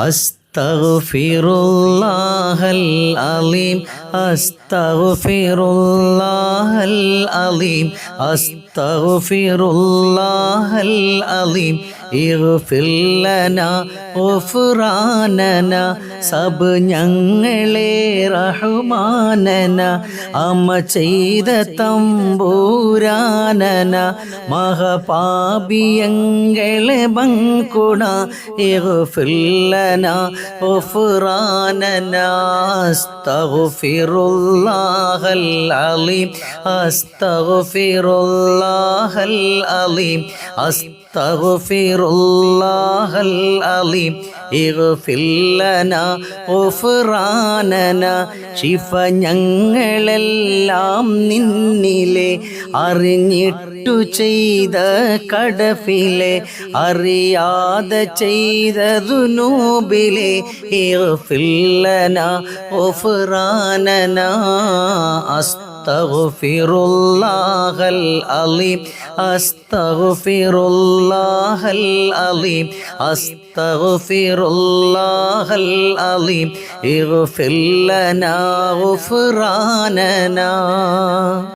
അസ്തഗ്ഫിറുല്ലാഹൽ അലീം അസ്തഗ്ഫിറുല്ലാഹൽ അലീം അസ്തഗ്ഫിറുല്ലാഹൽ അലീം ഇഗ്ഫിർ ലനാ ഗുഫ്റാനനാ സബ് ഞങ്ങളെ റഹ്മാനന അമ ചെയ്ത തമ്പൂരാനന മഹപാപിയങ്ങളെ ബങ്കുണ ഇഗ്ഫിർ ലനാ ഗുഫ്റാനനാ അസ്തഗ്ഫിറുല്ലാഹൽ അലീം അസ്തഗ്ഫിറുല്ലാഹൽ അലീം അസ്തഗ്ഫിറുല്ലാഹൽ അലീം ഇഗ്ഫിർ ലനാ ഗുഫ്റാനനാ ശിഫ ഞങ്ങളെല്ലാം നിന്നിലെ അറിഞ്ഞിട്ടു ചെയ്ത കടഫിലെ അറിയാതെ ചെയ്ത ദുനൂബിലെ ഇഗ്ഫിർ ലനാ ഗുഫ്റാനനാ അസ്തഗ്ഫിറുല്ലാഹൽ അലീം അസ്തഗ്ഫിറുല്ലാഹൽ അലീം അസ്തഗ്ഫിറുല്ലാഹൽ അലീം ഇഗ്ഫിർ ലനാ ഗുഫ്റാനനാ.